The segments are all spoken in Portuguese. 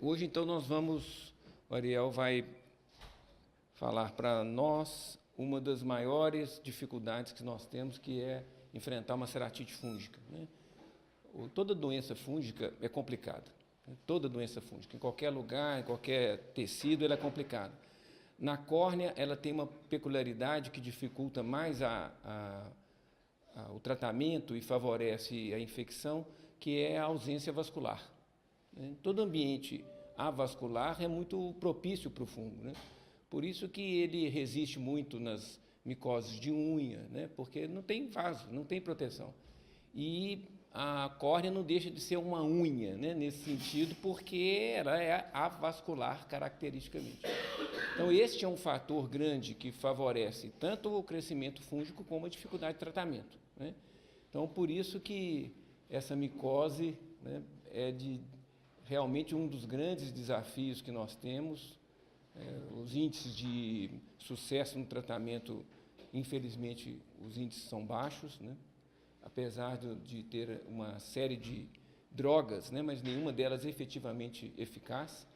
Hoje, então, o Ariel vai falar para nós uma das maiores dificuldades que nós temos, que é enfrentar uma ceratite fúngica, né? Toda doença fúngica é complicada, né? Toda doença fúngica, em qualquer lugar, em qualquer tecido, ela é complicada. Na córnea, ela tem uma peculiaridade que dificulta mais o tratamento e favorece a infecção, que é a ausência vascular. Todo ambiente avascular é muito propício para o fungo, né? Por isso que ele resiste muito nas micoses de unha, né? Porque não tem vaso, não tem proteção. E a córnea não deixa de ser uma unha, né? Nesse sentido, porque ela é avascular caracteristicamente. Então, este é um fator grande que favorece tanto o crescimento fúngico como a dificuldade de tratamento, né? Então, por isso que essa micose, né, realmente um dos grandes desafios que nós temos. Os índices de sucesso no tratamento, infelizmente, os índices são baixos, né? Apesar de ter uma série de drogas, né, mas nenhuma delas efetivamente eficaz.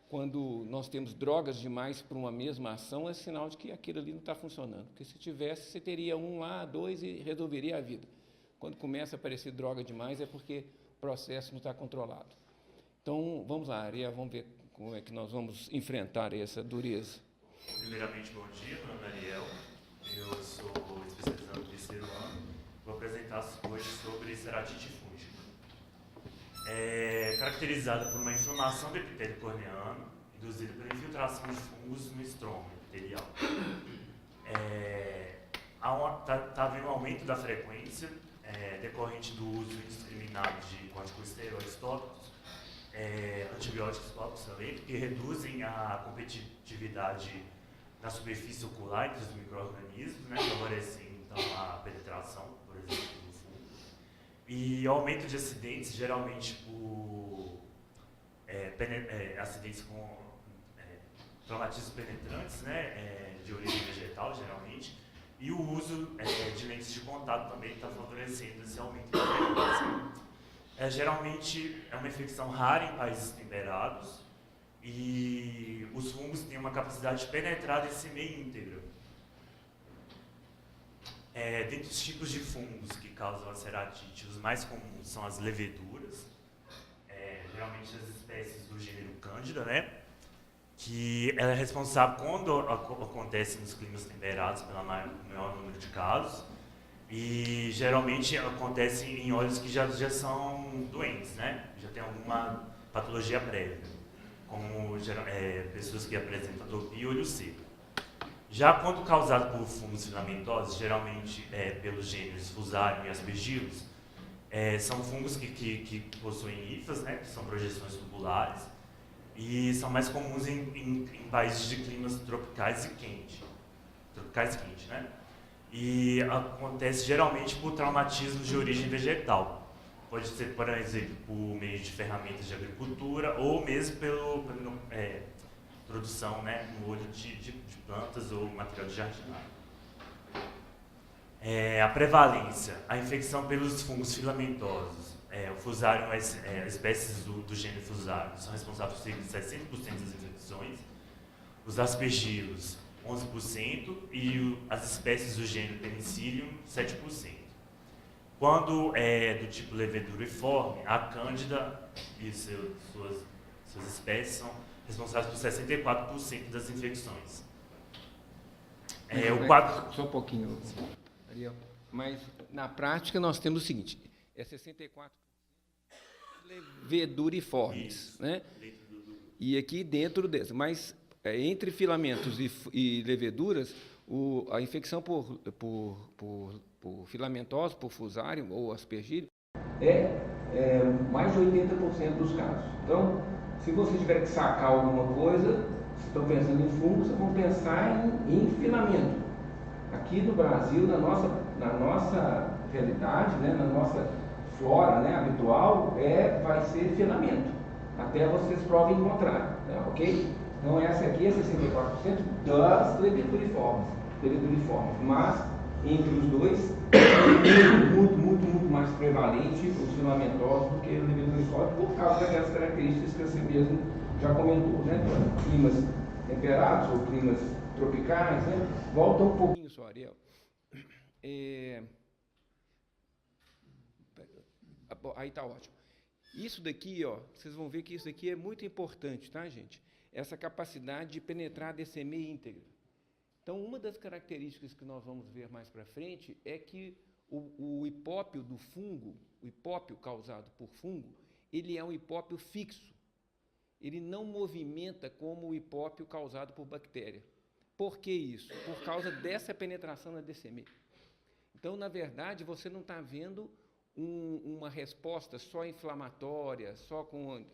Quando nós temos drogas demais para uma mesma ação, é sinal de que aquilo ali não está funcionando. Porque se tivesse, você teria um lá, dois e resolveria a vida. Quando começa a aparecer droga demais, é porque o processo não está controlado. Então, vamos lá, Ariel, vamos ver como é que nós vamos enfrentar essa dureza. Primeiramente, bom dia, meu nome é Ariel, eu sou especializado no terceiro ano, vou apresentar hoje sobre ceratite fúngica. É caracterizada por uma inflamação do epitélio corneano, induzida pela infiltração de fungos no estroma epitelial. Está havendo um aumento da frequência decorrente do uso indiscriminado de corticosteroides tópicos, antibióticos tópicos também, que reduzem a competitividade na superfície ocular entre os micro-organismos, né, favorecendo então a penetração, por exemplo, do fungo. E aumento de acidentes, geralmente por acidentes com traumatismos penetrantes, né, de origem vegetal, geralmente, e o uso de lentes de contato também está favorecendo esse aumento de frequência. Geralmente é uma infecção rara em países temperados e os fungos têm uma capacidade de penetrar esse meio íntegro. Dentre os tipos de fungos que causam a ceratite, os mais comuns são as leveduras, geralmente as espécies do gênero Cândida, né? Que ela é responsável quando acontece nos climas temperados pelo maior número de casos. E geralmente acontece em olhos que já são doentes, né? Já tem alguma patologia prévia, como pessoas que apresentam atopia e olho seco. Já quando causado por fungos filamentosos, geralmente pelos gêneros Fusarium e Aspergillus, são fungos que possuem hifas, né? Que são projeções tubulares, e são mais comuns em países de climas tropicais e quentes, né? E acontece geralmente por traumatismos de origem vegetal. Pode ser, por exemplo, por meio de ferramentas de agricultura ou mesmo pela produção, né, no olho de plantas ou material de jardinagem. A prevalência, a infecção pelos fungos filamentosos, o Fusarium, as espécies do gênero Fusarium são responsáveis por cerca de 60% das infecções. Os Aspergillus, 11%, e as espécies do gênero Penicillium, 7%. Quando é do tipo leveduriforme, a Cândida e suas espécies são responsáveis por 64% das infecções. Só um pouquinho, Ariel. Mas, na prática, nós temos o seguinte, 64% leveduriformes, né? E aqui dentro desse, mas entre filamentos e leveduras, a infecção por filamentosos, por Fusarium ou Aspergillus, é mais de 80% dos casos. Então, se você tiver que sacar alguma coisa, vocês estão pensando em fungo, vocês vão pensar em filamento. Aqui no Brasil, na nossa realidade, né, na nossa flora, né, habitual, vai ser filamento, até vocês provem o contrário, né, ok? Então, essa aqui é 64% das leveduriformes, mas entre os dois é muito mais prevalente os filamentosos do que o leveduriforme, por causa daquelas características que você mesmo já comentou, né? Climas temperados ou climas tropicais, né? Volta um pouquinho só, Ariel. Aí tá ótimo. Isso daqui, ó, vocês vão ver que isso daqui é muito importante, tá, gente? Essa capacidade de penetrar a DCM íntegra. Então, uma das características que nós vamos ver mais para frente é que o hipópio do fungo, o hipópio causado por fungo, ele é um hipópio fixo. Ele não movimenta como o hipópio causado por bactéria. Por que isso? Por causa dessa penetração na DCM. Então, na verdade, você não está vendo uma resposta só inflamatória, só com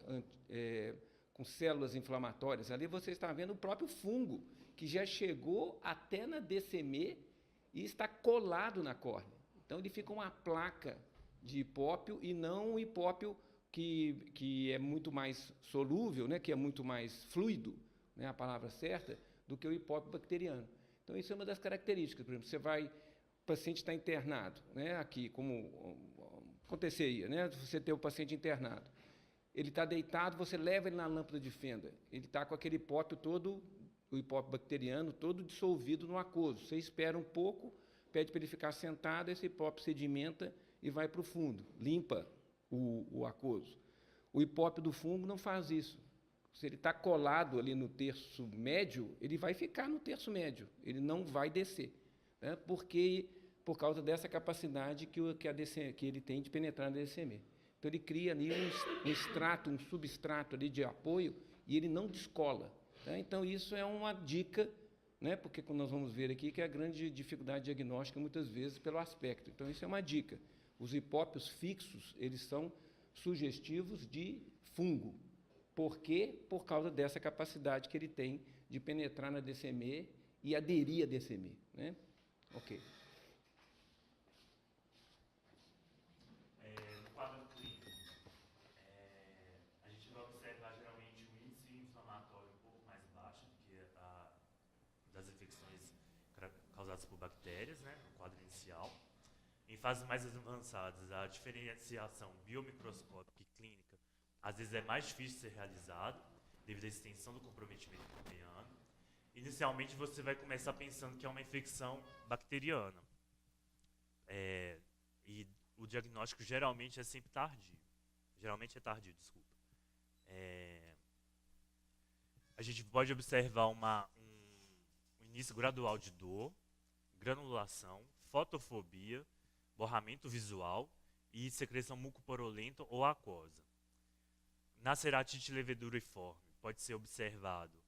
células inflamatórias. Ali você está vendo o próprio fungo, que já chegou até na DCM e está colado na córnea. Então, ele fica uma placa de hipópio e não um hipópio que é muito mais solúvel, né, que é muito mais fluido, né, a palavra certa, do que o hipópio bacteriano. Então, isso é uma das características. Por exemplo, o paciente está internado, né, aqui, como aconteceria, né, você ter o paciente internado. Ele está deitado, você leva ele na lâmpada de fenda. Ele está com aquele hipópio todo, o hipópio bacteriano, todo dissolvido no aquoso. Você espera um pouco, pede para ele ficar sentado, esse hipópio sedimenta e vai para o fundo, limpa o aquoso. O hipópio do fungo não faz isso. Se ele está colado ali no terço médio, ele vai ficar no terço médio, ele não vai descer, né? Por causa dessa capacidade que ele tem de penetrar na DCM. Então, ele cria ali um extrato, um substrato ali de apoio e ele não descola. Tá? Então, isso é uma dica, né? Porque quando nós vamos ver aqui que é a grande dificuldade diagnóstica, muitas vezes, pelo aspecto. Então, isso é uma dica. Os hipópios fixos, eles são sugestivos de fungo. Por quê? Por causa dessa capacidade que ele tem de penetrar na DCM e aderir à DCM. Né? Ok. No quadro clínico, a gente vai observar geralmente um índice inflamatório um pouco mais baixo do que das infecções causadas por bactérias, né, no quadro inicial. Em fases mais avançadas, a diferenciação biomicroscópica e clínica às vezes é mais difícil de ser realizada, devido à extensão do comprometimento corneano. Inicialmente, você vai começar pensando que é uma infecção bacteriana. E o diagnóstico geralmente é sempre tardio. Desculpa. A gente pode observar um início gradual de dor, granulação, fotofobia, borramento visual e secreção mucoporolenta ou aquosa. Na ceratite leveduriforme, pode ser observado,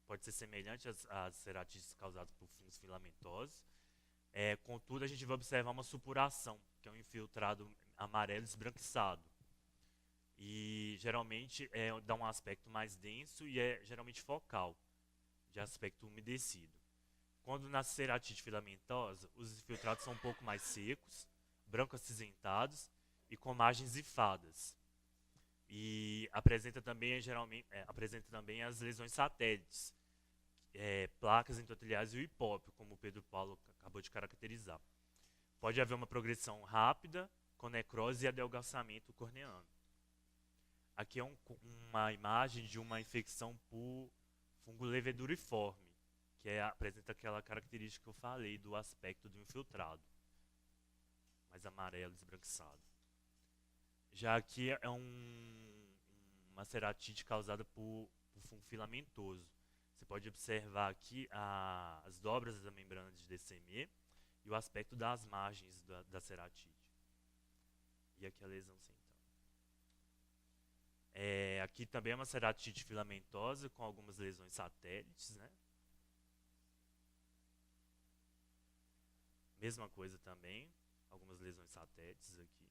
pode ser semelhante às ceratites causadas por fungos filamentosos. Contudo, a gente vai observar uma supuração, que é um infiltrado amarelo esbranquiçado. E geralmente dá um aspecto mais denso e é geralmente focal, de aspecto umedecido. Quando na ceratite filamentosa, os infiltrados são um pouco mais secos, branco acinzentados e com margens hifadas. E apresenta também, as lesões satélites, placas endoteliais e o hipópio, como o Pedro Paulo acabou de caracterizar. Pode haver uma progressão rápida, com necrose e adelgaçamento corneano. Aqui é uma imagem de uma infecção por fungo leveduriforme, que apresenta aquela característica que eu falei do aspecto do infiltrado, mais amarelo, esbranquiçado. Já aqui é uma ceratite causada por fungo filamentoso. Você pode observar aqui as dobras da membrana de DCM e o aspecto das margens da ceratite. E aqui a lesão central. Aqui também é uma ceratite filamentosa com algumas lesões satélites, né? Mesma coisa também, algumas lesões satélites aqui.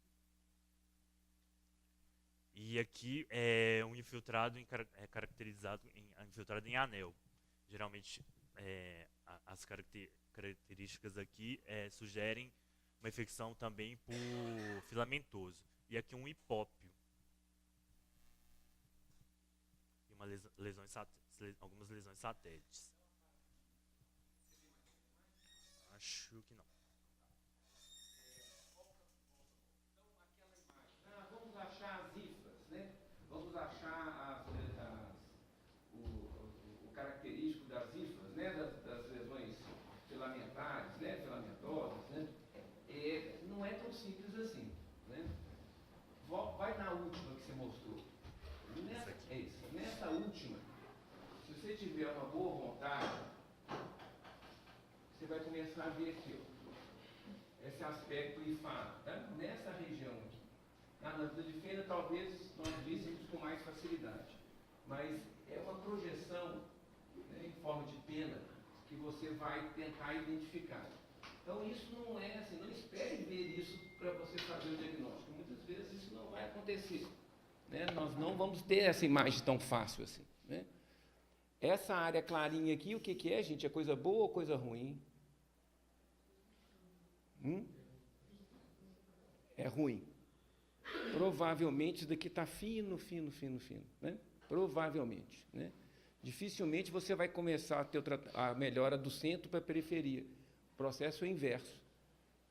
E aqui é um infiltrado caracterizado infiltrado em anel. Geralmente as características aqui sugerem uma infecção também por filamentoso. E aqui um hipópio. E algumas lesões satélites. Acho que não. Então, aquela imagem. Vamos achar as hifas, né? Vamos achar última, se você tiver uma boa vontade, você vai começar a ver aqui, ó, esse aspecto IFA, tá? Nessa região aqui. Na lâmpada de fenda, talvez nós víssemos com mais facilidade, mas é uma projeção, né, em forma de pena que você vai tentar identificar. Então, isso não é assim, não espere ver isso para você fazer o diagnóstico. Muitas vezes isso não vai acontecer, né? Nós não vamos ter essa imagem tão fácil assim, né? Essa área clarinha aqui, o que, que é, gente? É coisa boa ou coisa ruim? É ruim. Provavelmente isso daqui está fino, né? Provavelmente, né? Dificilmente você vai começar a ter a melhora do centro para a periferia. O processo é inverso.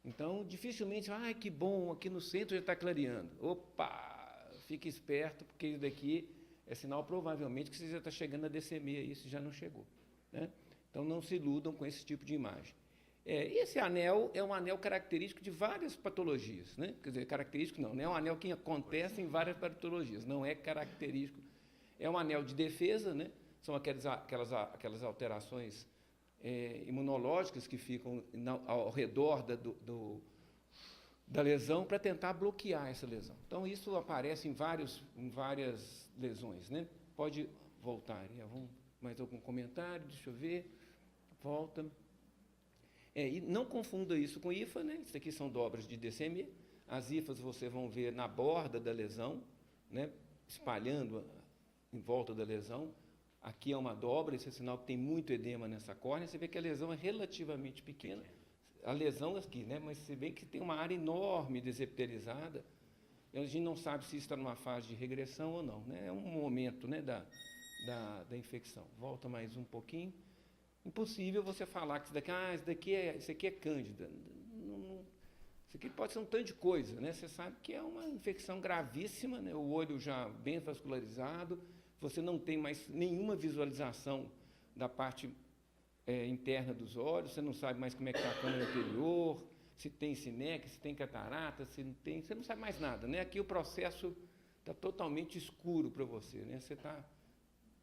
Então, dificilmente, que bom, aqui no centro já está clareando. Opa, fique esperto, porque isso daqui é sinal, provavelmente, que você já está chegando a DCM aí, se já não chegou, né? Então, não se iludam com esse tipo de imagem. Esse anel é um anel característico de várias patologias, né? Quer dizer, característico não é um anel que acontece em várias patologias, não é característico. É um anel de defesa, né? São aquelas alterações imunológicas que ficam ao redor da lesão para tentar bloquear essa lesão. Então, isso aparece em várias lesões, né? Pode voltar. Mais algum comentário? Deixa eu ver. Volta. E não confunda isso com IFA, né? Isso aqui são dobras de DCM. As IFAs vocês vão ver na borda da lesão, né? Espalhando em volta da lesão. Aqui é uma dobra, esse é sinal que tem muito edema nessa córnea. Você vê que a lesão é relativamente pequena. A lesão aqui, né? Mas você vê que tem uma área enorme desepitelizada. E a gente não sabe se isso está numa fase de regressão ou não, né? É um momento, né, da infecção. Volta mais um pouquinho. Impossível você falar que isso aqui é cândida. Isso aqui pode ser um tanto de coisa, né? Você sabe que é uma infecção gravíssima, né? O olho já bem vascularizado, você não tem mais nenhuma visualização da parte interna dos olhos, você não sabe mais como é que está a câmara anterior, se tem sineque, se tem catarata, se não tem, você não sabe mais nada, né? Aqui o processo está totalmente escuro para você, né? Você está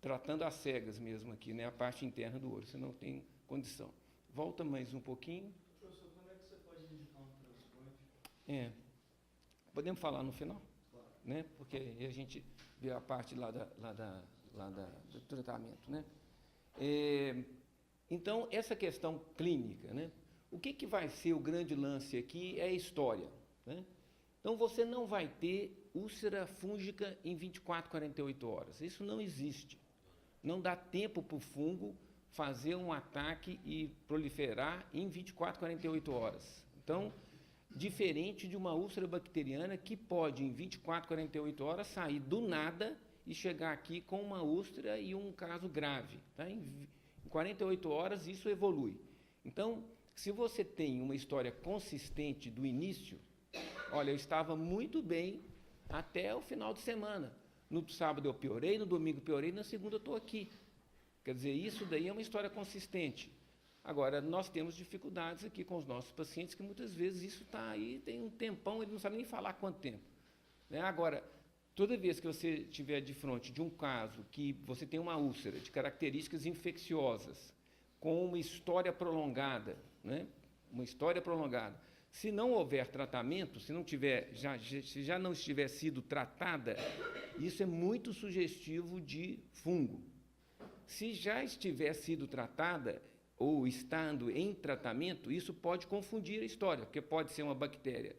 tratando às cegas mesmo aqui, né? A parte interna do olho, você não tem condição. Volta mais um pouquinho. Professor, como é que você pode indicar um transplante? Podemos falar no final? Claro. Né? Porque aí a gente vê a parte lá do tratamento, né? Então, essa questão clínica, né? O que vai ser o grande lance aqui é a história, né? Então, você não vai ter úlcera fúngica em 24, 48 horas. Isso não existe. Não dá tempo para o fungo fazer um ataque e proliferar em 24, 48 horas. Então, diferente de uma úlcera bacteriana que pode, em 24, 48 horas, sair do nada e chegar aqui com uma úlcera e um caso grave. Tá? Em 48 horas, isso evolui. Então, se você tem uma história consistente do início, olha, eu estava muito bem até o final de semana. No sábado eu piorei, no domingo piorei, na segunda eu estou aqui. Quer dizer, isso daí é uma história consistente. Agora, nós temos dificuldades aqui com os nossos pacientes, que muitas vezes isso está aí, tem um tempão, ele não sabe nem falar quanto tempo, né? Agora, toda vez que você estiver de frente de um caso que você tem uma úlcera de características infecciosas, com uma história prolongada, né? Uma história prolongada, se não houver tratamento, se já não estiver sido tratada, isso é muito sugestivo de fungo. Se já estiver sido tratada ou estando em tratamento, isso pode confundir a história, porque pode ser uma bactéria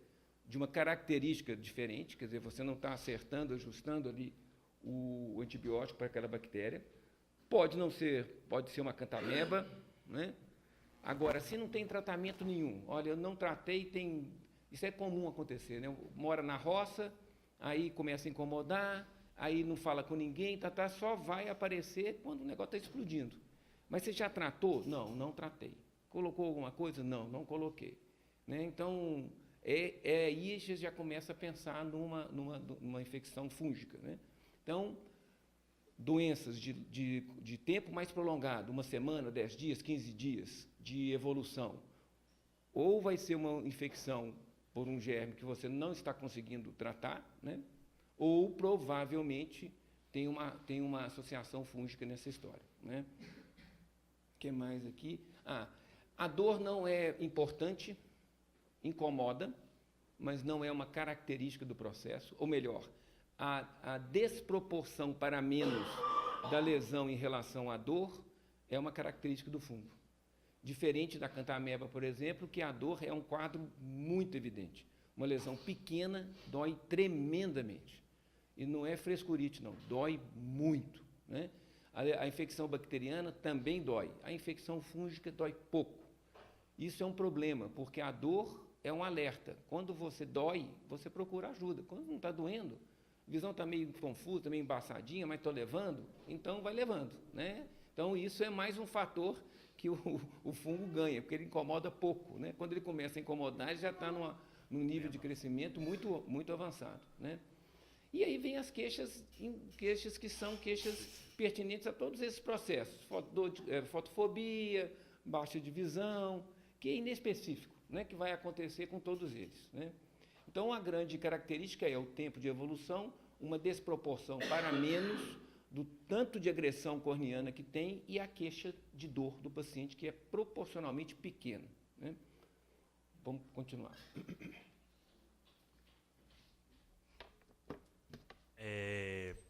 de uma característica diferente, quer dizer, você não está acertando, ajustando ali o antibiótico para aquela bactéria. Pode não ser, pode ser uma cantameba, né? Agora, se não tem tratamento nenhum, olha, eu não tratei, isso é comum acontecer, né? Mora na roça, aí começa a incomodar, aí não fala com ninguém, só vai aparecer quando o negócio está explodindo. Mas você já tratou? Não, não tratei. Colocou alguma coisa? Não, não coloquei. Né? Então, aí você já começa a pensar numa infecção fúngica. Né? Então, doenças de tempo mais prolongado, 1 semana, 10 dias, 15 dias de evolução, ou vai ser uma infecção por um germe que você não está conseguindo tratar, né? Ou provavelmente tem uma associação fúngica nessa história, né? O que mais aqui? A dor não é importante, incomoda, mas não é uma característica do processo, ou melhor, a desproporção para menos da lesão em relação à dor é uma característica do fungo. Diferente da cantameba, por exemplo, que a dor é um quadro muito evidente. Uma lesão pequena dói tremendamente. E não é frescurite, não, dói muito, né? A infecção bacteriana também dói. A infecção fúngica dói pouco. Isso é um problema, porque a dor é um alerta. Quando você dói, você procura ajuda. Quando não está doendo, a visão está meio confusa, meio embaçadinha, mas estou levando, então vai levando, né? Então, isso é mais um fator que o fungo ganha, porque ele incomoda pouco, né? Quando ele começa a incomodar, ele já está num nível de crescimento muito, muito avançado, né? E aí vem as queixas que são queixas pertinentes a todos esses processos. Fotofobia, baixa de visão, que é inespecífico, né, que vai acontecer com todos eles, né? Então, a grande característica é o tempo de evolução, uma desproporção para menos do tanto de agressão corneana que tem e a queixa de dor do paciente, que é proporcionalmente pequena, né? Vamos continuar.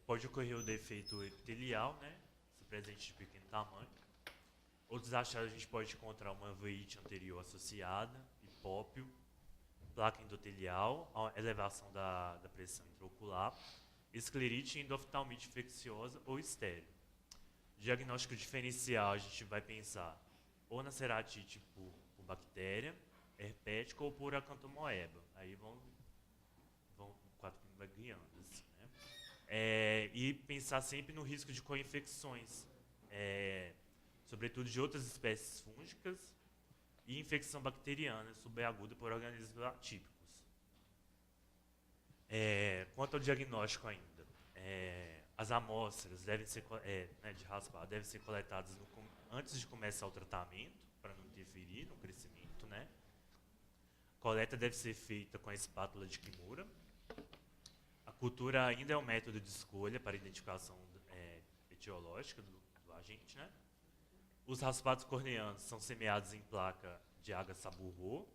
Pode ocorrer o defeito epitelial, né? Se presente de pequeno tamanho. Outros achados a gente pode encontrar uma veite anterior associada, hipópio, placa endotelial, elevação da pressão intraocular, esclerite endoftalmite infecciosa ou estéril. Diagnóstico diferencial, a gente vai pensar ou na ceratite por bactéria, herpética ou por acantomoeba. Aí o quadro vai ganhando, assim, né? E pensar sempre no risco de co-infecções, sobretudo de outras espécies fúngicas e infecção bacteriana subaguda por organismos atípicos. Quanto ao diagnóstico ainda, as amostras de raspado devem ser coletadas antes de começar o tratamento, para não interferir no crescimento, né? A coleta deve ser feita com a espátula de Kimura. A cultura ainda é um método de escolha para identificação etiológica do agente, né? Os raspados corneanos são semeados em placa de H-Saburro,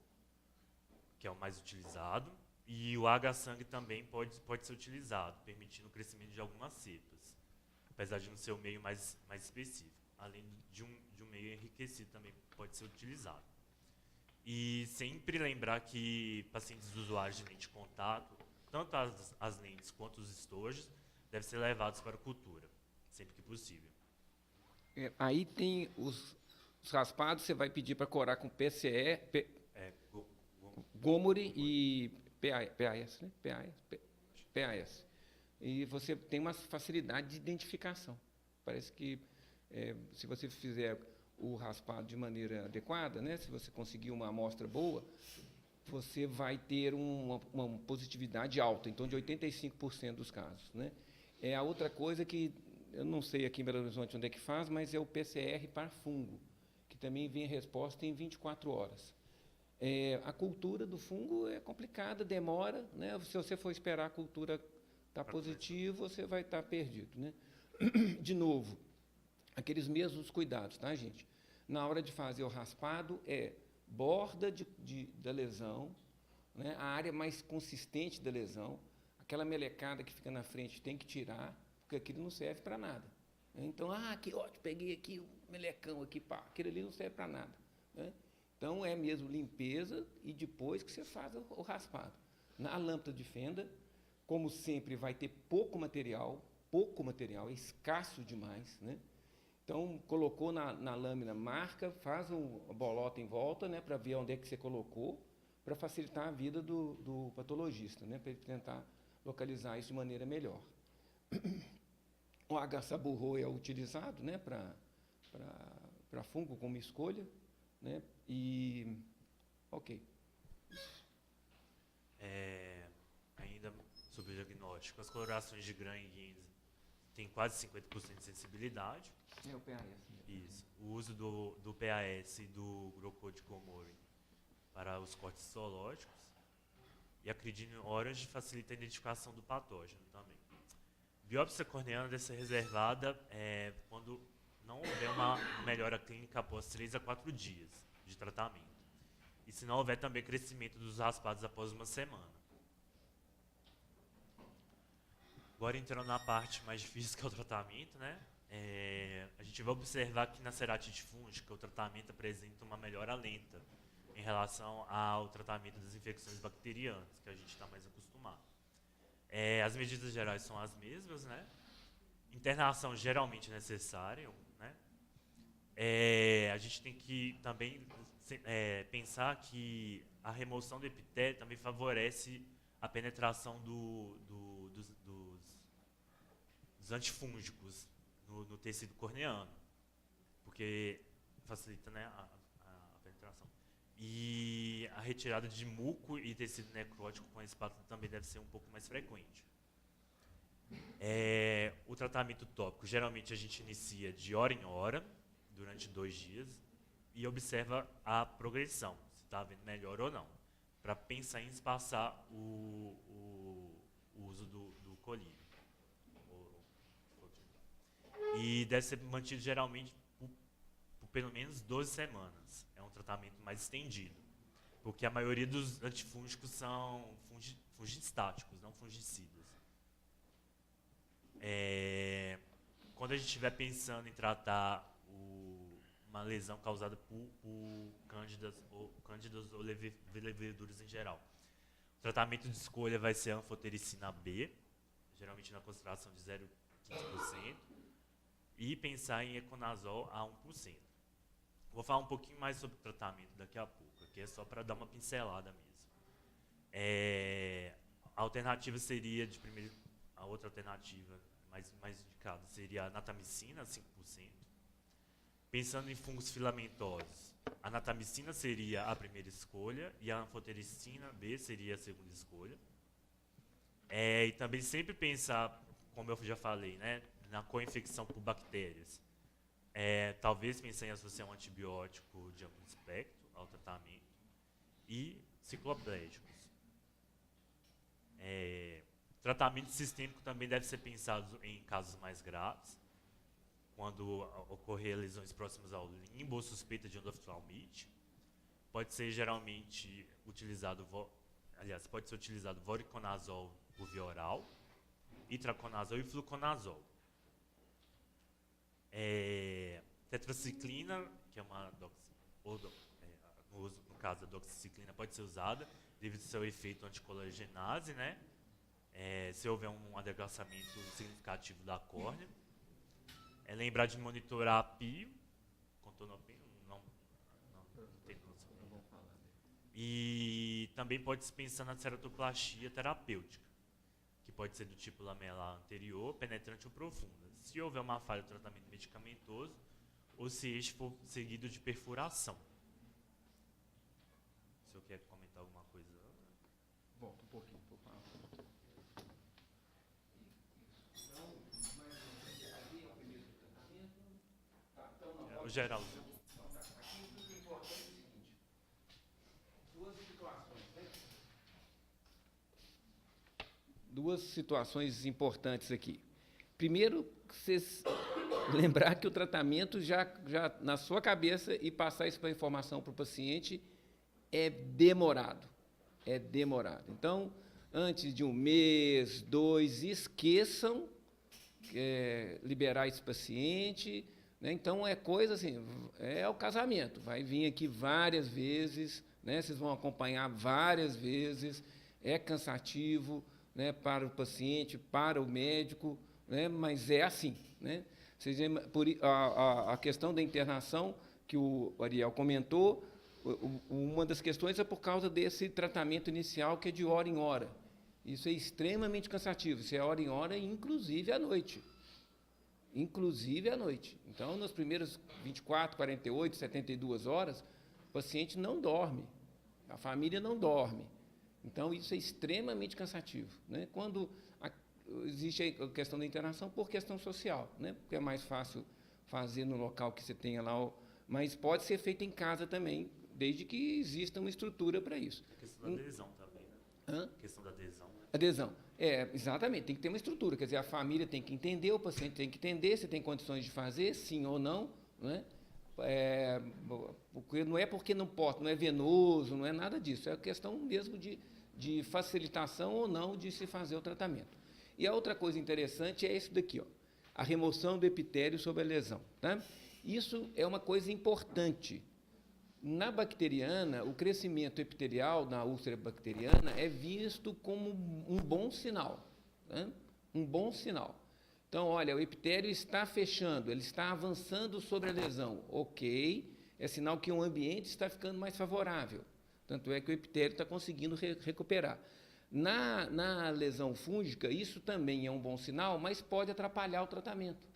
que é o mais utilizado, e o H-Sangue também pode ser utilizado, permitindo o crescimento de algumas cepas, apesar de não ser o meio mais específico. Além de um meio enriquecido também pode ser utilizado. E sempre lembrar que pacientes usuários de lente de contato, tanto as lentes quanto os estojos, devem ser levados para a cultura, sempre que possível. Aí tem os raspados, você vai pedir para corar com PCE, Gomori e PAS, né? PAS. E você tem uma facilidade de identificação. Parece que se você fizer o raspado de maneira adequada, né? Se você conseguir uma amostra boa, você vai ter uma positividade alta, então de 85% dos casos, né? A outra coisa que eu não sei aqui em Belo Horizonte onde é que faz, mas é o PCR para fungo, que também vem a resposta em 24 horas. A cultura do fungo é complicada, demora, né? Se você for esperar a cultura estar positiva, você vai estar perdido, né? De novo, aqueles mesmos cuidados, tá, gente? Na hora de fazer o raspado, borda da lesão, né? A área mais consistente da lesão, aquela melecada que fica na frente tem que tirar, porque aquilo não serve para nada. Então, que ótimo, peguei aqui o melecão aqui, pá, aquilo ali não serve para nada, né? Então, é mesmo limpeza e depois que você faz o raspado. Na lâmpada de fenda, como sempre, vai ter pouco material, é escasso demais, né? Então, colocou na lâmina, marca, faz uma bolota em volta, né, para ver onde é que você colocou, para facilitar a vida do patologista, né, para ele tentar localizar isso de maneira melhor. O H-Saburro é utilizado, né, para fungo como escolha, né, e ok. Ainda sobre o diagnóstico, as colorações de Gran-Guiz têm quase 50% de sensibilidade. O PAS. Isso. O uso do PAS e do Grocode Komori para os cortes zoológicos. E a Cridine Orange facilita a identificação do patógeno também. Biópsia corneana deve ser reservada quando não houver uma melhora clínica após 3 a 4 dias de tratamento. E se não houver também crescimento dos raspados após uma semana. Agora entrando na parte mais difícil, que é o tratamento, né? A gente vai observar que na ceratite fúngica o tratamento apresenta uma melhora lenta em relação ao tratamento das infecções bacterianas, que a gente está mais acostumado. As medidas gerais são as mesmas, né? Internação geralmente necessária, né? A gente tem que também pensar que a remoção do epitélio também favorece a penetração dos antifúngicos no tecido corneano, porque facilita, né, a penetração. E a retirada de muco e tecido necrótico com a espátula também deve ser um pouco mais frequente. O tratamento tópico, geralmente a gente inicia de hora em hora, durante 2 dias, e observa a progressão, se está havendo melhor ou não, para pensar em espaçar o uso do colírio. E deve ser mantido geralmente por pelo menos 12 semanas. É um tratamento mais estendido, porque a maioria dos antifúngicos são fungistáticos, não fungicidas. Quando a gente estiver pensando em tratar uma lesão causada por cândidas ou leveduras em geral, o tratamento de escolha vai ser a anfotericina B, geralmente na concentração de 0,15%, e pensar em econazol a 1%. Vou falar um pouquinho mais sobre o tratamento daqui a pouco, aqui é só para dar uma pincelada mesmo. A alternativa seria, a outra alternativa mais indicada seria a natamicina, 5%. Pensando em fungos filamentosos, a natamicina seria a primeira escolha e a anfotericina B seria a segunda escolha. E também sempre pensar, como eu já falei, né, na co-infecção por bactérias. Talvez pensar em associar um antibiótico de amplo espectro ao tratamento e cicloplégicos. Tratamento sistêmico também deve ser pensado em casos mais graves, quando ocorrer lesões próximas ao limbo ou suspeita de endoftalmite. Pode ser geralmente utilizado, pode ser utilizado voriconazol por via oral, itraconazol e fluconazol. Tetraciclina, que é uma no caso a doxiciclina pode ser usada devido ao seu efeito anticolagenase, né? Se houver um adelgaçamento significativo da córnea. Lembrar de monitorar a pio, contornopino, não tem noção. E também pode se pensar na ceratoplastia terapêutica, que pode ser do tipo lamelar anterior, penetrante ou profunda. Se houver uma falha do tratamento medicamentoso, ou se este for seguido de perfuração. Se eu quer comentar alguma coisa. Volta um pouquinho, por favor. O geral. Aqui o que é importante é o seguinte: 2 situações, né? 2 situações importantes aqui. Primeiro, vocês lembrar que o tratamento já na sua cabeça e passar isso para a informação para o paciente é demorado. É demorado. Então, antes de 1 mês, 2, esqueçam liberar esse paciente. Né? Então, coisa assim, é o casamento. Vai vir aqui várias vezes, né? Vocês vão acompanhar várias vezes, é cansativo, né, para o paciente, para o médico, né? Mas é assim. Né? A questão da internação, que o Ariel comentou, uma das questões é por causa desse tratamento inicial, que é de hora em hora. Isso é extremamente cansativo, isso é hora em hora, inclusive à noite. Inclusive à noite. Então, nas primeiras 24, 48, 72 horas, o paciente não dorme, a família não dorme. Então, isso é extremamente cansativo. Né? Quando existe a questão da internação por questão social, né? Porque é mais fácil fazer no local que você tenha lá, mas pode ser feito em casa também, desde que exista uma estrutura para isso. A questão da adesão também, né? A questão da adesão. Adesão. Exatamente, tem que ter uma estrutura, quer dizer, a família tem que entender, o paciente tem que entender se tem condições de fazer, sim ou não, né? Porque não é porque não pode, não é venoso, não é nada disso, é questão mesmo de facilitação ou não de se fazer o tratamento. E a outra coisa interessante é isso daqui, ó, a remoção do epitélio sobre a lesão. Tá? Isso é uma coisa importante. Na bacteriana, o crescimento epitelial na úlcera bacteriana é visto como um bom sinal. Né? Um bom sinal. Então, olha, o epitélio está fechando, ele está avançando sobre a lesão. Ok, é sinal que o ambiente está ficando mais favorável. Tanto é que o epitélio está conseguindo recuperar. Na lesão fúngica, isso também é um bom sinal, mas pode atrapalhar o tratamento,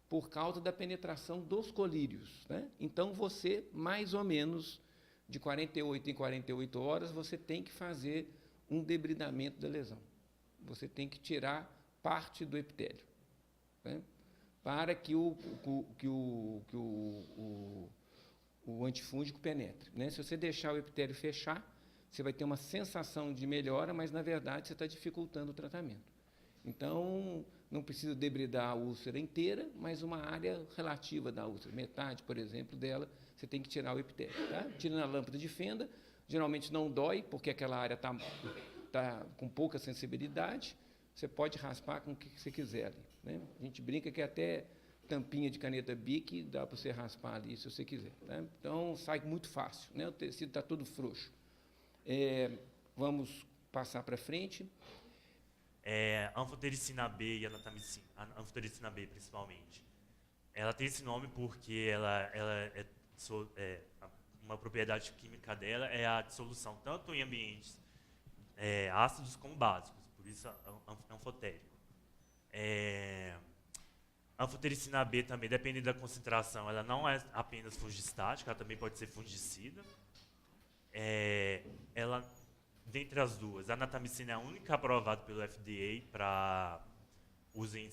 por causa da penetração dos colírios. Né? Então, você, mais ou menos, de 48 em 48 horas, você tem que fazer um debridamento da lesão. Você tem que tirar parte do epitélio, né? Para que o antifúngico penetre. Né? Se você deixar o epitélio fechar, você vai ter uma sensação de melhora, mas, na verdade, você está dificultando o tratamento. Então, não precisa debridar a úlcera inteira, mas uma área relativa da úlcera, metade, por exemplo, dela, você tem que tirar o epitélio. Tá? Tira na lâmpada de fenda, geralmente não dói, porque aquela área está com pouca sensibilidade, você pode raspar com o que você quiser ali. Né? A gente brinca que até tampinha de caneta Bic dá para você raspar ali, se você quiser. Tá? Então, sai muito fácil, né? O tecido está todo frouxo. Vamos passar para frente. Anfotericina B e anatamicina, a anfotericina B principalmente, ela tem esse nome porque uma propriedade química dela é a dissolução tanto em ambientes ácidos como básicos, por isso anfotérico. A anfotericina B também, dependendo da concentração, ela não é apenas fungistática, ela também pode ser fungicida. Ela, dentre as duas, a natamicina é a única aprovada pelo FDA para uso em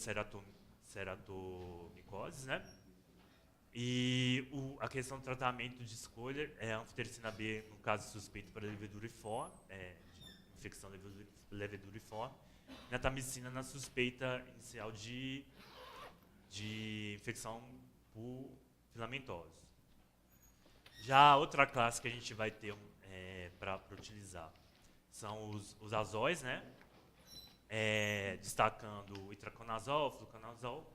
ceratomicoses, né? E a questão do tratamento de escolha é a anfotericina B, no caso suspeito para leveduriforme, infecção leveduriforme, natamicina na suspeita inicial de infecção por filamentose. Já a outra classe que a gente vai ter para utilizar são os azóis, né? Destacando o itraconazol, fluconazol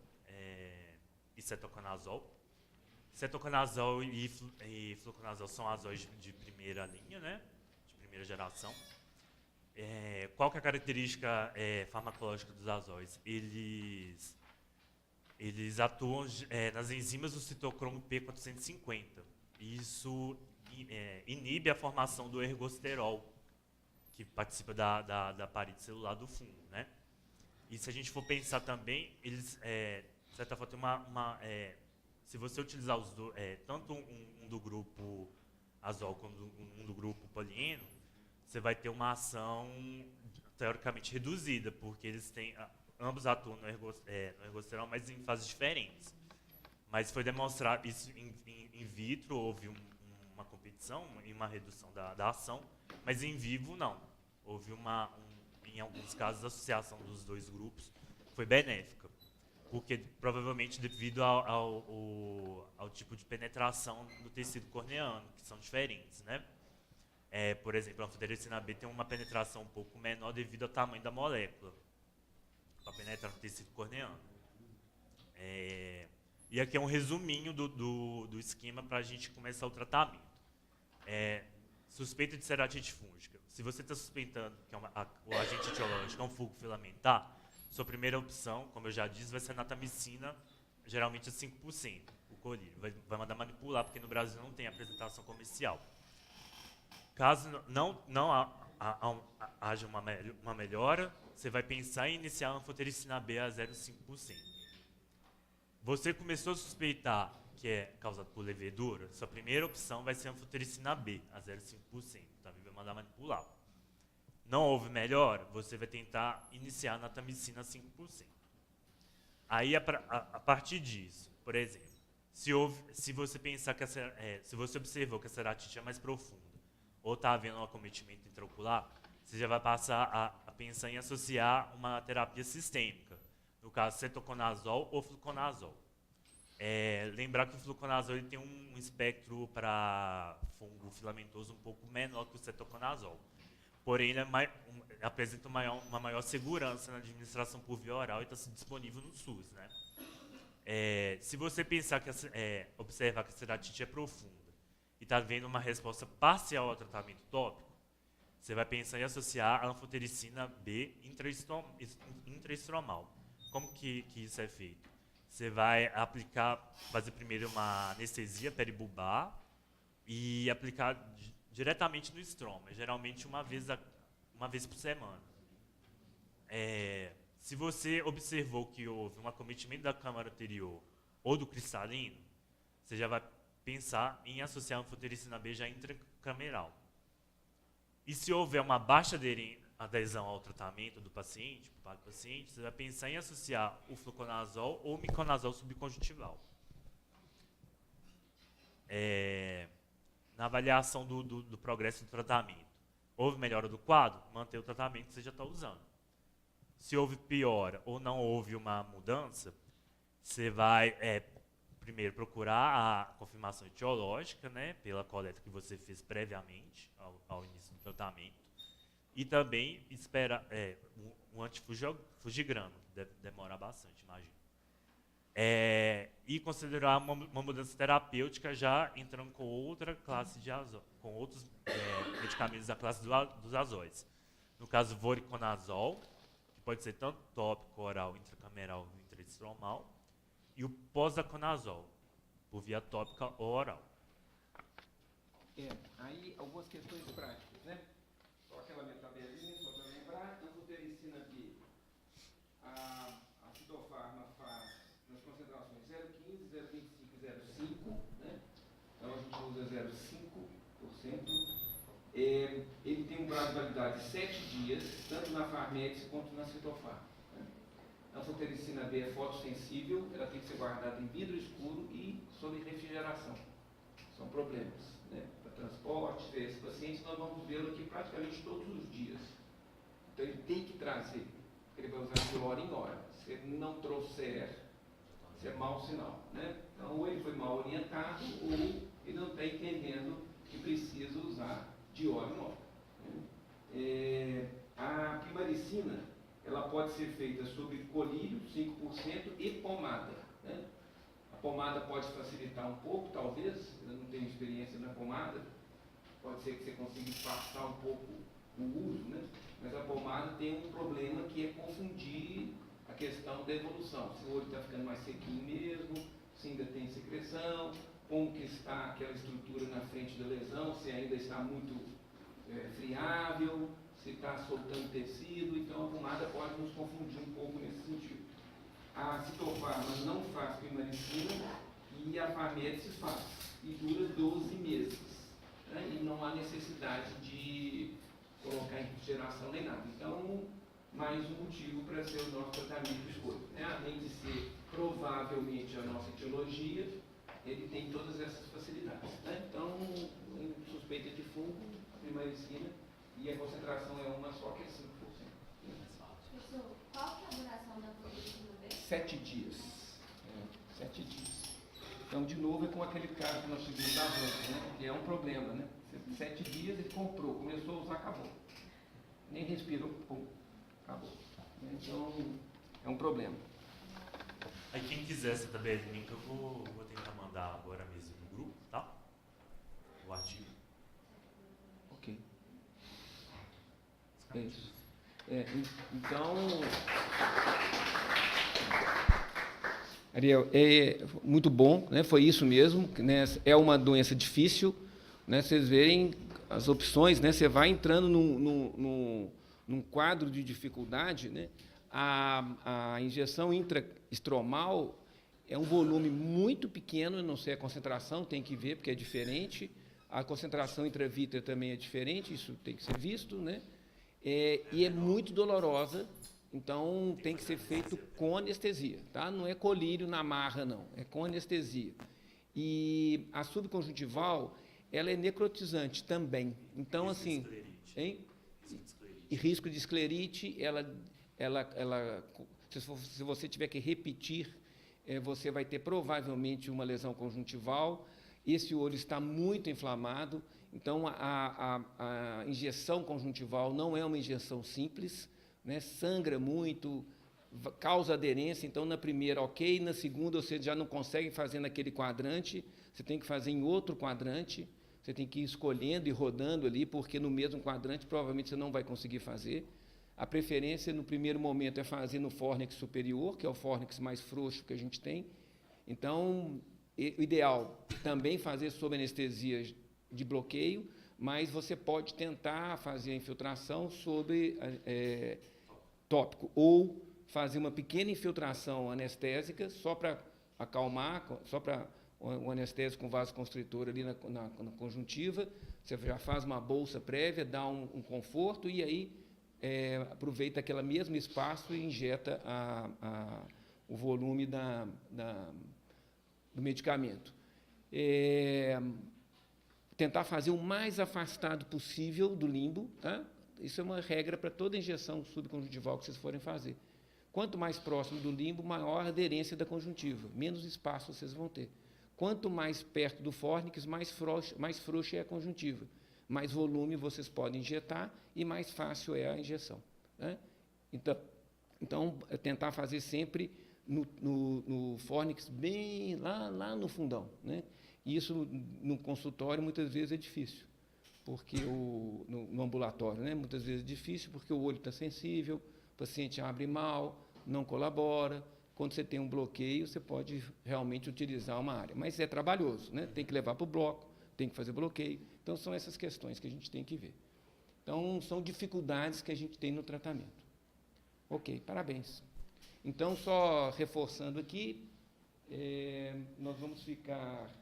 e cetoconazol. Cetoconazol e fluconazol são azóis de primeira linha, né? De primeira geração. Qual que é a característica farmacológica dos azóis? Eles atuam nas enzimas do citocromo P450. Isso inibe a formação do ergosterol, que participa da parede celular do fungo, né? E se a gente for pensar também, eles, de certa forma, tem se você utilizar tanto um do grupo azol quanto um do grupo polieno, você vai ter uma ação teoricamente reduzida, porque eles ambos atuam no ergosterol, mas em fases diferentes. Mas foi demonstrado isso in vitro, houve uma competição e uma redução da ação, mas em vivo não. Houve em alguns casos, a associação dos dois grupos foi benéfica, porque provavelmente devido ao tipo de penetração do tecido corneano, que são diferentes, né? Por exemplo, a anfotericina B tem uma penetração um pouco menor devido ao tamanho da molécula, para penetrar no tecido corneano. E aqui é um resuminho do esquema para a gente começar o tratamento. Suspeita de ceratite fúngica. Se você está suspeitando que o agente etiológico é um fungo filamentar, sua primeira opção, como eu já disse, vai ser a natamicina, geralmente a 5%. O colírio vai mandar manipular, porque no Brasil não tem apresentação comercial. Caso não haja uma melhora, você vai pensar em iniciar a anfotericina B a 0,5%. Você começou a suspeitar que é causado por levedura, sua primeira opção vai ser a anfotericina B, a 0,5%. Também vai mandar manipular. Não houve melhora, você vai tentar iniciar a natamicina a 5%. Aí, a partir disso, por exemplo, se você pensar que se você observou que a ceratite é mais profunda, ou está havendo um acometimento intraocular, você já vai passar a pensar em associar uma terapia sistêmica. No caso, cetoconazol ou fluconazol. Lembrar que o fluconazol ele tem um espectro para fungo filamentoso um pouco menor que o cetoconazol. Porém, ele apresenta uma maior segurança na administração por via oral e está disponível no SUS, né? Se você pensar observar que a ceratite é profunda e está vendo uma resposta parcial ao tratamento tópico, você vai pensar em associar a anfotericina B intraestromal. Como que isso é feito? Você vai fazer primeiro uma anestesia peribulbar e aplicar diretamente no estroma, geralmente uma vez por semana. Se você observou que houve um acometimento da câmara anterior ou do cristalino, você já vai pensar em associar a anfotericina B já intracameral. E se houver uma baixa adesão ao tratamento do paciente, você vai pensar em associar o fluconazol ou o miconazol subconjuntival. Na avaliação do progresso do tratamento, houve melhora do quadro? Manter o tratamento que você já está usando. Se houve piora ou não houve uma mudança, você vai primeiro procurar a confirmação etiológica, né, pela coleta que você fez previamente ao início do tratamento. E também espera um antifugigrama, que demora bastante, imagino. E considerar uma mudança terapêutica já entrando com outra classe com outros medicamentos da classe dos azóis. No caso, voriconazol, que pode ser tanto tópico, oral, intracameral ou intraestromal, e o posaconazol, por via tópica ou oral. Aí algumas questões práticas, né? Só aquela minha tabelinha, só para lembrar, anfotericina B. A Citofarma faz nas concentrações 0,15, 0,25 e 0,5, né? Então a gente usa 0,5%. Ele tem um prazo de validade de 7 dias, tanto na Farmex quanto na Citofarma. A anfotericina B é fotossensível, ela tem que ser guardada em vidro escuro e sob refrigeração. São problemas, né? Para transporte, esse paciente, nós vamos vê-lo aqui praticamente todos os dias. Então ele tem que trazer, porque ele vai usar de hora em hora. Se ele não trouxer, isso é mau sinal, né? Então ou ele foi mal orientado ou ele não está entendendo que precisa usar de hora em hora. A pimaricina, ela pode ser feita sobre colírio, 5%, e pomada, né? A pomada pode facilitar um pouco, talvez, eu não tenho experiência na pomada, pode ser que você consiga espaçar um pouco o uso, né? Mas a pomada tem um problema que é confundir a questão da evolução. Se o olho está ficando mais sequinho mesmo, se ainda tem secreção, como que está aquela estrutura na frente da lesão, se ainda está muito friável, se está soltando tecido, então a pomada pode nos confundir um pouco nesse sentido. A Citofarma não faz pimaricina e a Farmex faz, e dura 12 meses, né? E não há necessidade de colocar em refrigeração nem nada. Então, mais um motivo para ser o nosso tratamento de escolha, né? Além de ser provavelmente a nossa etiologia, ele tem todas essas facilidades, né? Então, em suspeita de fungo, a pimaricina, e a concentração é uma só, que é 5%. Professor, qual que é a duração da anfotericina B? 7 dias. 7 dias. Então, de novo, é com aquele caso que nós tivemos da volta, né? Que é um problema, né? 7 dias ele comprou, começou a usar, acabou. Nem respirou, pum, acabou. Então, é um problema. Aí quem quiser essa tabelinha, eu vou tentar mandar agora mesmo no grupo, tá? O artigo. Ok. É isso. Então, Ariel, é muito bom, né? Foi isso mesmo, né? É uma doença difícil, né? Vocês verem as opções, né? Você vai entrando num quadro de dificuldade, né? A injeção intraestromal é um volume muito pequeno, eu não sei a concentração, tem que ver, porque é diferente. A concentração intravítrea também é diferente, isso tem que ser visto, né? E é muito dolorosa, então tem que ser feito com anestesia, tá? Não é colírio na marra, não, é com anestesia. E a subconjuntival, ela é necrotizante também. Então, assim... Hein? E risco de esclerite, se você tiver que repetir, você vai ter provavelmente uma lesão conjuntival. Esse olho está muito inflamado, então a injeção conjuntival não é uma injeção simples, né? Sangra muito, causa aderência. Então, na primeira, ok, na segunda, você já não consegue fazer naquele quadrante, você tem que fazer em outro quadrante, você tem que ir escolhendo e rodando ali, porque no mesmo quadrante provavelmente você não vai conseguir fazer. A preferência, no primeiro momento, é fazer no fórnix superior, que é o fórnix mais frouxo que a gente tem. Então, o ideal também fazer sob anestesia de bloqueio, mas você pode tentar fazer a infiltração sobre tópico, ou fazer uma pequena infiltração anestésica, só para acalmar, só para o anestésico com vasoconstritor ali na conjuntiva. Você já faz uma bolsa prévia, dá um conforto, e aí aproveita aquele mesmo espaço e injeta o volume do medicamento. Tentar fazer o mais afastado possível do limbo, tá? Isso é uma regra para toda injeção subconjuntival que vocês forem fazer. Quanto mais próximo do limbo, maior a aderência da conjuntiva, menos espaço vocês vão ter. Quanto mais perto do fórnix, mais frouxa é a conjuntiva. Mais volume vocês podem injetar e mais fácil é a injeção, né? Então, tentar fazer sempre no fórnix bem lá no fundão, né? E isso no consultório muitas vezes é difícil, porque no ambulatório, né? Muitas vezes é difícil porque o olho está sensível, o paciente abre mal, não colabora. Quando você tem um bloqueio, você pode realmente utilizar uma área, mas é trabalhoso, né? Tem que levar para o bloco, tem que fazer bloqueio. Então, são essas questões que a gente tem que ver. Então, são dificuldades que a gente tem no tratamento. Ok, parabéns. Então, só reforçando aqui, nós vamos ficar